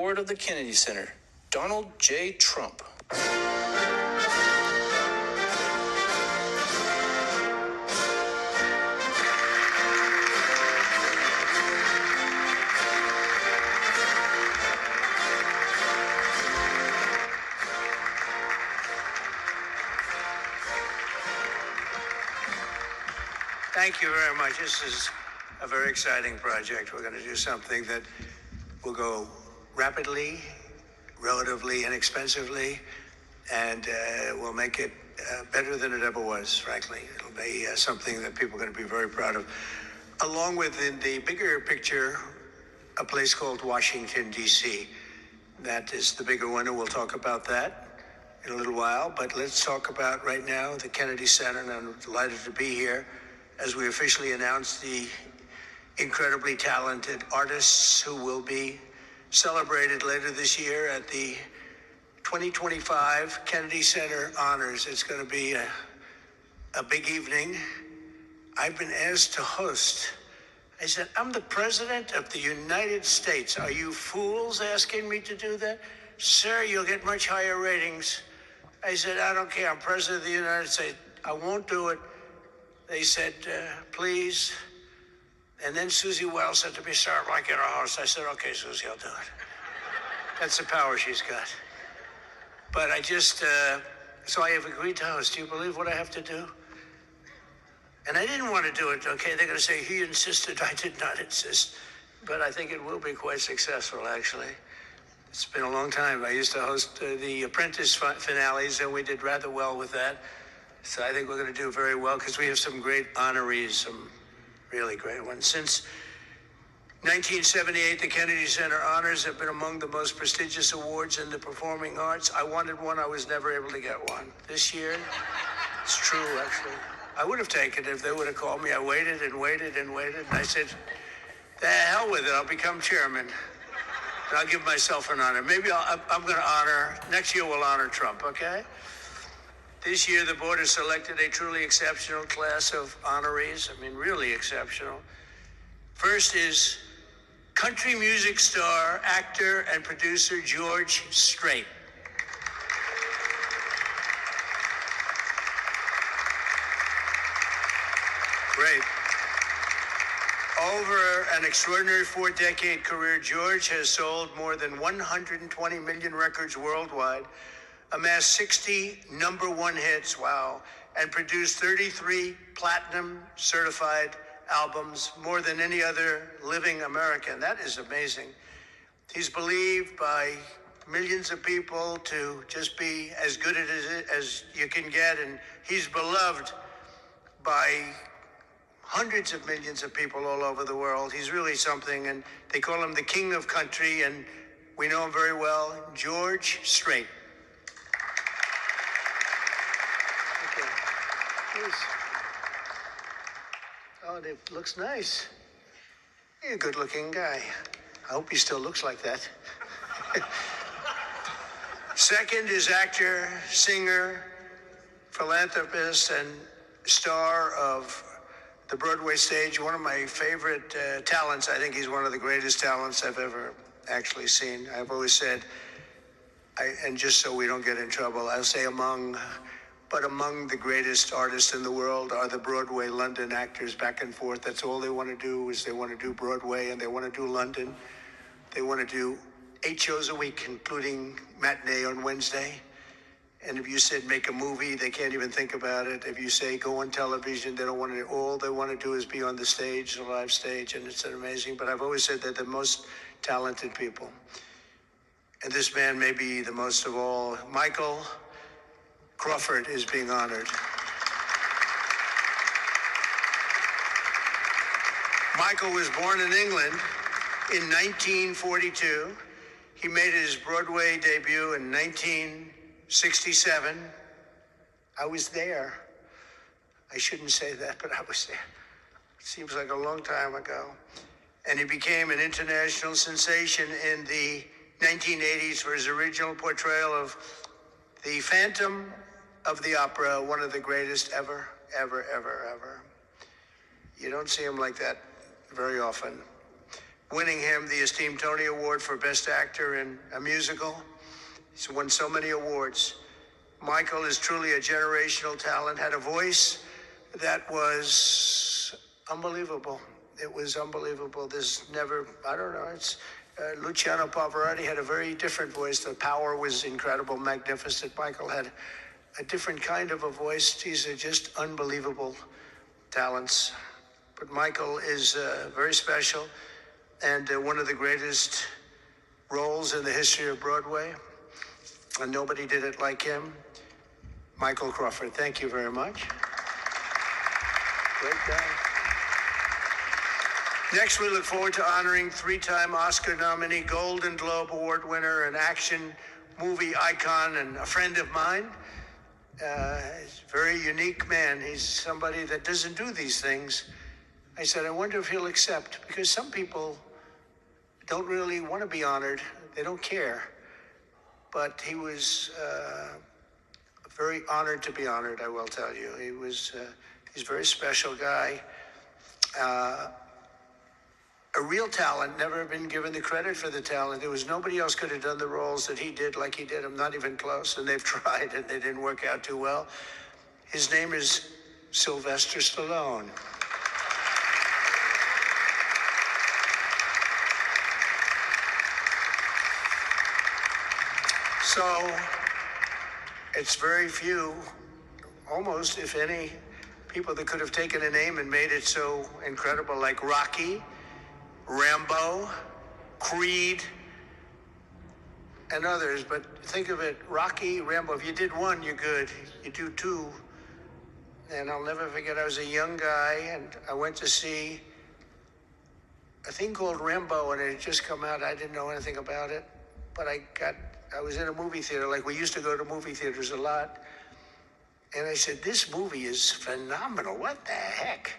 board of the Kennedy Center, Donald J. Trump. Thank you very much. This is a very exciting project. We're going to do something that will go rapidly, relatively inexpensively, and will make it better than it ever was, frankly. It'll be something that people are going to be very proud of. Along with, in the bigger picture, a place called Washington, D.C. That is the bigger one, and we'll talk about that in a little while. But let's talk about right now the Kennedy Center, and I'm delighted to be here as we officially announce the incredibly talented artists who will be celebrated later this year at the 2025 Kennedy Center Honors. It's going to be a big evening. I've been asked to host. I said, I'm the President of the United States. Are you fools asking me to do that? Sir, you'll get much higher ratings. I said, I don't care. I'm President of the United States. I won't do it. They said, please. And then Susie Wells said to me, sir, I'd like you to host. I said, okay, Susie, I'll do it. That's the power she's got. But I just, so I have agreed to host. Do you believe what I have to do? And I didn't want to do it, okay? They're going to say, he insisted. I did not insist. But I think it will be quite successful, actually. It's been a long time. I used to host the Apprentice finales, and we did rather well with that. So I think we're going to do very well because we have some great honorees, some really great ones. Since 1978, the Kennedy Center Honors have been among the most prestigious awards in the performing arts. I wanted one. I was never able to get one. This year, it's true, actually. I would have taken it if they would have called me. I waited and waited and waited. And I said, the hell with it. I'll become chairman. And I'll give myself an honor. Maybe I'm going to honor, next year we'll honor Trump, okay? This year, the board has selected a truly exceptional class of honorees. I mean, really exceptional. First is country music star, actor, and producer George Strait. Great. Over an extraordinary 4-decade career, George has sold more than 120 million records worldwide, amassed 60 #1 hits, wow, and produced 33 platinum certified albums, more than any other living American. That is amazing. He's believed by millions of people to just be as good as you can get, and he's beloved by hundreds of millions of people all over the world. He's really something, and they call him the king of country, and we know him very well, George Strait. Okay. Please. Oh, it looks nice. You're a good-looking guy. I hope he still looks like that. Second is actor, singer, philanthropist, and star of the Broadway stage. One of my favorite talents. I think he's one of the greatest talents I've ever actually seen. I've always said, and just so we don't get in trouble, I'll say among the greatest artists in the world are the Broadway London actors, back and forth. That's all they want to do, is they want to do Broadway and they want to do London. They want to do 8 shows a week, including matinee on Wednesday. And if you said make a movie, they can't even think about it. If you say go on television, they don't want to. All they want to do is be on the stage, the live stage, and it's amazing. But I've always said they're the most talented people. And this man may be the most of all. Michael Crawford is being honored. Michael was born in England in 1942. He made his Broadway debut in 1967. I was there. I shouldn't say that, but I was there. It seems like a long time ago. And he became an international sensation in the 1980s for his original portrayal of the Phantom of the Opera, one of the greatest ever, ever, ever, ever. You don't see him like that very often. winning him the esteemed Tony Award for Best Actor in a Musical. He's won so many awards. Michael is truly a generational talent, had a voice that was unbelievable. It was unbelievable. There's never, I don't know, Luciano Pavarotti had a very different voice. The power was incredible, magnificent. Michael had a different kind of a voice. These are just unbelievable talents. But Michael is very special and one of the greatest roles in the history of Broadway. And nobody did it like him. Michael Crawford, thank you very much. Great guy. Next, we look forward to honoring three-time Oscar nominee, Golden Globe Award winner, an action movie icon, and a friend of mine. He's a very unique man. He's somebody that doesn't do these things. I said, I wonder if he'll accept, because some people don't really want to be honored. They don't care. But he was very honored to be honored, I will tell you. He's a very special guy. A real talent, never been given the credit for the talent. There was nobody else could have done the roles that he did like he did them, not even close. And they've tried and they didn't work out too well. His name is Sylvester Stallone. So it's very few, almost if any, people that could have taken a name and made it so incredible, like Rocky, Rambo, Creed, and others. But think of it, Rocky, Rambo, if you did one, you're good. You do two. And I'll never forget, I was a young guy and I went to see a thing called Rambo, and it had just come out. I didn't know anything about it, but I was in a movie theater, like we used to go to movie theaters a lot. And I said, this movie is phenomenal. What the heck?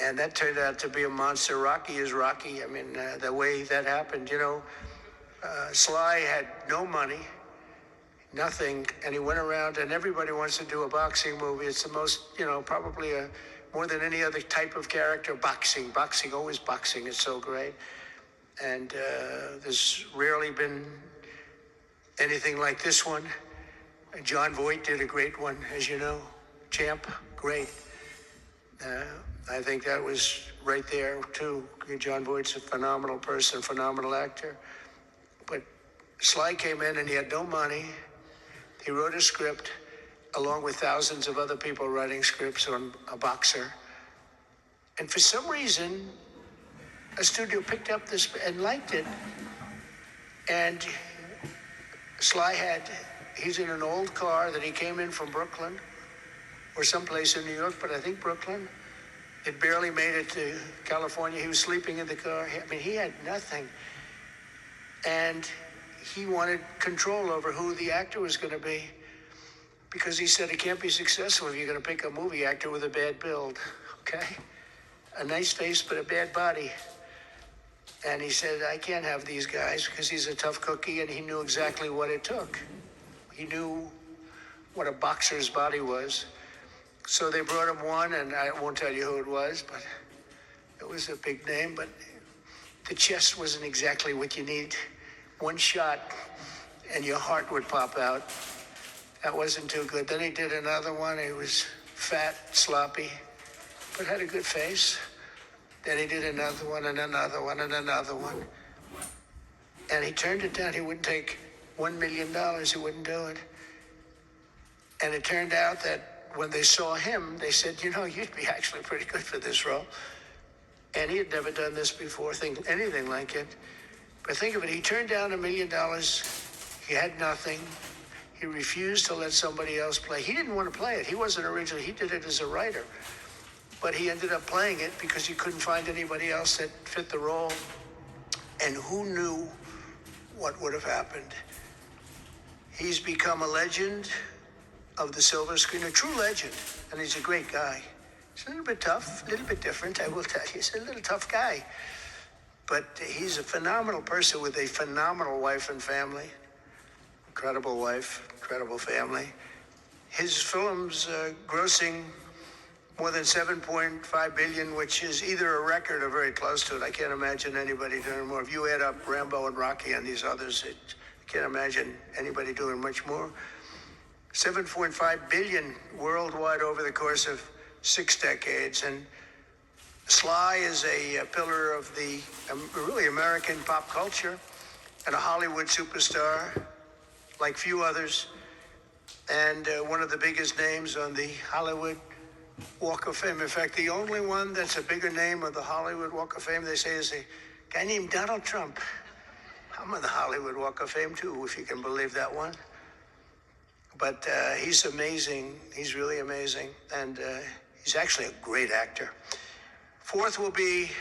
And that turned out to be a monster. Rocky is Rocky. I mean, the way that happened, Sly had no money, nothing, and he went around, and everybody wants to do a boxing movie. It's the most, probably more than any other type of character, boxing, always boxing. It's so great. And there's rarely been anything like this one. John Voight did a great one, as you know. Champ, great. I think that was right there, too. John Voight's a phenomenal person, phenomenal actor. But Sly came in and he had no money. He wrote a script along with thousands of other people writing scripts on a boxer. And for some reason, a studio picked up this and liked it. And Sly he's in an old car that he came in from Brooklyn or someplace in New York, but I think Brooklyn. It barely made it to California. He was sleeping in the car. I mean, he had nothing. And he wanted control over who the actor was going to be, because he said it can't be successful if you're going to pick a movie actor with a bad build, okay? A nice face, but a bad body. And he said, I can't have these guys, because he's a tough cookie, and he knew exactly what it took. He knew what a boxer's body was. So they brought him one, and I won't tell you who it was, but it was a big name, but the chest wasn't exactly what you need. One shot, and your heart would pop out. That wasn't too good. Then he did another one. He was fat, sloppy, but had a good face. Then he did another one, and another one, and another one. And he turned it down. He wouldn't take $1 million. He wouldn't do it. And it turned out that when they saw him, they said, you'd be actually pretty good for this role. And he had never done this before, anything like it. But think of it, he turned down $1 million. He had nothing. He refused to let somebody else play. He didn't want to play it. He wasn't originally, he did it as a writer. But he ended up playing it because he couldn't find anybody else that fit the role. And who knew what would have happened? He's become a legend of the silver screen, a true legend, and he's a great guy. He's a little bit tough, a little bit different, I will tell you. He's a little tough guy, but he's a phenomenal person with a phenomenal wife and family. Incredible wife, incredible family. His films grossing more than 7.5 billion, which is either a record or very close to it. I can't imagine anybody doing more. If you add up Rambo and Rocky and these others, I can't imagine anybody doing much more. 7.5 billion worldwide over the course of 6 decades. And Sly is a pillar of the really American pop culture and a Hollywood superstar like few others, and one of the biggest names on the Hollywood Walk of Fame. In fact, the only one that's a bigger name on the Hollywood Walk of Fame, they say, is a guy named Donald Trump. I'm on the Hollywood Walk of Fame too, if you can believe that one. But he's amazing. He's really amazing. And he's actually a great actor. Fourth will be